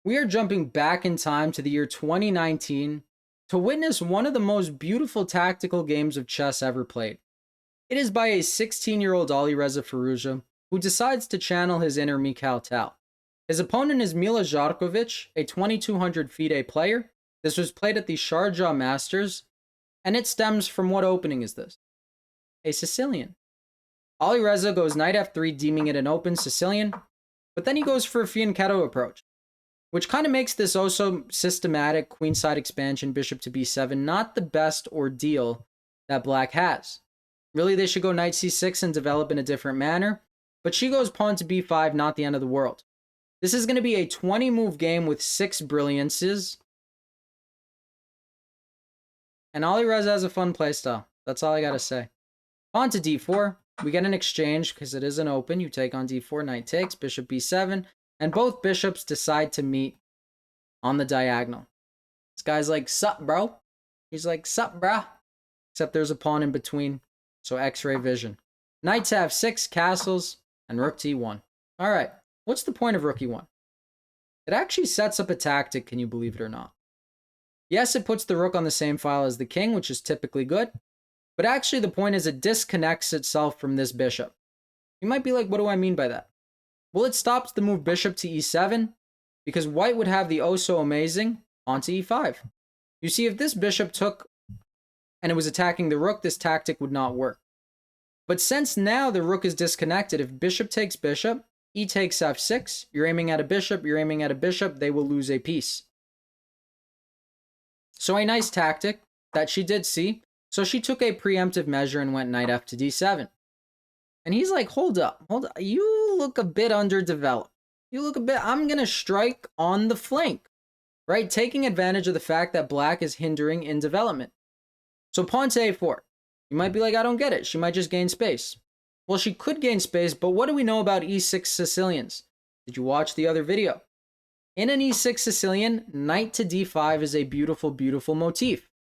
We are jumping back in time to the year 2019 to witness one of the most beautiful tactical games of chess ever played. It is by a 16-year-old Alireza Firouzja who decides to channel his inner Mikhail Tal. His opponent is Mila Jarkovic, a 2200 FIDE player. This was played at the Sharjah Masters, and it stems from what opening is this? A Sicilian. Alireza goes knight f3, deeming it an open Sicilian, but then he goes for a fianchetto approach, which kind of makes this also systematic queenside expansion bishop to b7 not the best ordeal that black has. Really, they should go knight c6 and develop in a different manner, but she goes pawn to b5, not the end of the world. This is going to be a 20-move game with 6 brilliances, and Alireza has a fun playstyle. That's all I gotta say. Pawn to d4. We get an exchange because it is an open. You take on d4, knight takes, bishop b7, and both bishops decide to meet on the diagonal. This guy's like, sup, bro? He's like, sup, brah? Except there's a pawn in between, so x-ray vision. Knight to f6, castles, and rook to e1. All right, what's the point of rook e1? It actually sets up a tactic, can you believe it or not? Yes, it puts the rook on the same file as the king, which is typically good, but actually the point is it disconnects itself from this bishop. You might be like, what do I mean by that? Well, it stops the move bishop to e7, because white would have the oh so amazing pawn to e5. You see, if this bishop took and it was attacking the rook, this tactic would not work. But since now the rook is disconnected, if bishop takes bishop, e takes f6, you're aiming at a bishop, you're aiming at a bishop, they will lose a piece. So a nice tactic that she did see. So she took a preemptive measure and went knight f to d7. And he's like, hold up, you look a bit underdeveloped. You look a bit, I'm going to strike on the flank, right? Taking advantage of the fact that black is hindering in development. So pawn to a4. You might be like, I don't get it. She might just gain space. Well, she could gain space, but what do we know about e6 Sicilians? Did you watch the other video? In an e6 Sicilian, knight to d5 is a beautiful, beautiful motif.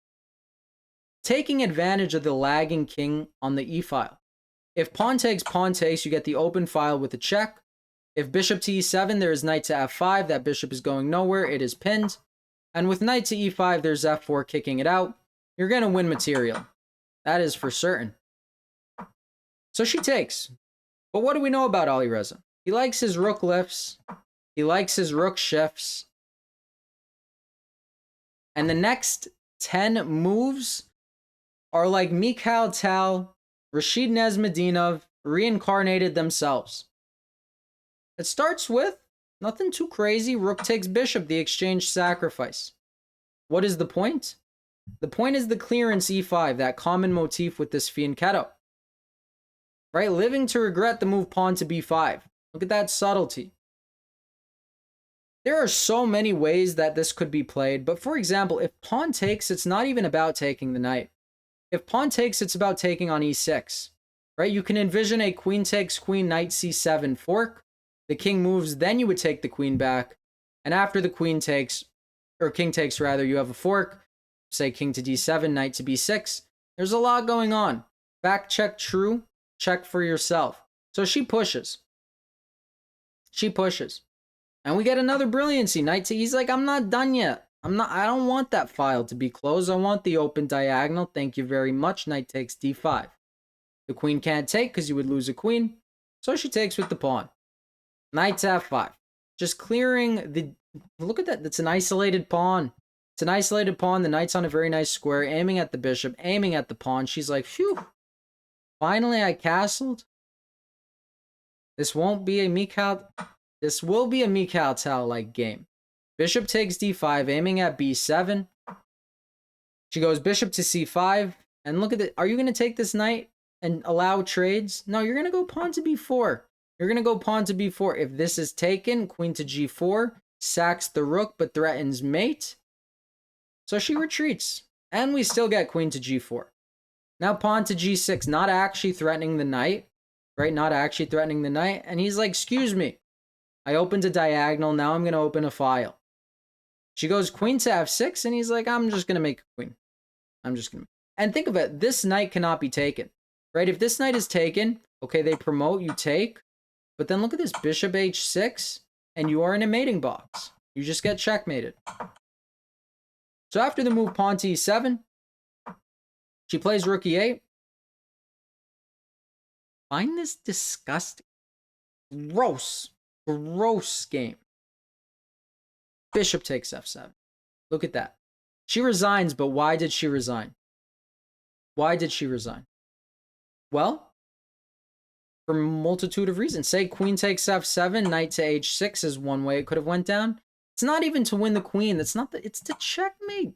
Taking advantage of the lagging king on the e-file. If pawn takes, you get the open file with a check. If bishop to e7, there is knight to f5. That bishop is going nowhere. It is pinned. And with knight to e5, there's f4 kicking it out. You're going to win material. That is for certain. So she takes. But what do we know about Alireza? He likes his rook lifts. He likes his rook shifts. And the next 10 moves are like Mikhail Tal, Rashid Nezmadinov reincarnated themselves. It starts with nothing too crazy. Rook takes bishop, the exchange sacrifice. What is the point? The point is the clearance e5, that common motif with this fianchetto. Right? Living to regret the move pawn to b5. Look at that subtlety. There are so many ways that this could be played, but for example, if pawn takes, it's not even about taking the knight. If pawn takes, it's about taking on e6, right? You can envision a queen takes queen, knight c7 fork. The king moves, then you would take the queen back. And after the queen takes, or king takes rather, you have a fork. Say king to d7, knight to b6. There's a lot going on. Back check true, check for yourself. So she pushes. She pushes. And we get another brilliancy. Knight to, he's like, I'm not done yet. I don't want that file to be closed. I want the open diagonal. Thank you very much. Knight takes d5. The queen can't take because you would lose a queen. So she takes with the pawn. Knight to f5. Just clearing the... Look at that. That's an isolated pawn. It's an isolated pawn. The knight's on a very nice square. Aiming at the bishop. Aiming at the pawn. She's like, phew. Finally, I castled. This won't be a Mikhail... This will be a Mikhail Tal-like game. Bishop takes d5, aiming at b7. She goes bishop to c5. And look at it. Are you going to take this knight and allow trades? No, you're going to go pawn to b4. You're going to go pawn to b4. If this is taken, queen to g4. Sacks the rook, but threatens mate. So she retreats. And we still get queen to g4. Now pawn to g6. Not actually threatening the knight. Right? Not actually threatening the knight. And he's like, excuse me. I opened a diagonal. Now I'm going to open a file. She goes queen to f6, and he's like, I'm just going to make a queen. I'm just going to... And think of it. This knight cannot be taken. Right? If this knight is taken, okay, they promote, you take. But then look at this. Bishop h6, and you are in a mating box. You just get checkmated. So after the move pawn to e7, she plays rook e8. Find this disgusting. Gross. Gross game. Bishop takes f7. Look at that. She resigns, but why did she resign? Why did she resign? Well, for a multitude of reasons. Say queen takes f7, knight to h6 is one way it could have went down. It's not even to win the queen. It's to checkmate.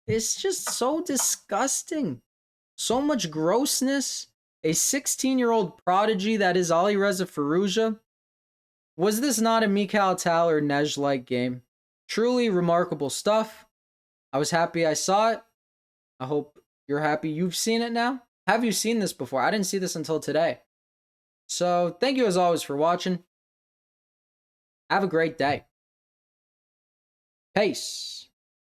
It's just so disgusting. So much grossness. A 16-year-old prodigy that is Alireza Firouzja. Was this not a Mikhail Tal or Nej-like game? Truly remarkable stuff. I was happy I saw it. I hope you're happy you've seen it now. Have you seen this before? I didn't see this until today. So thank you as always for watching. Have a great day. Peace.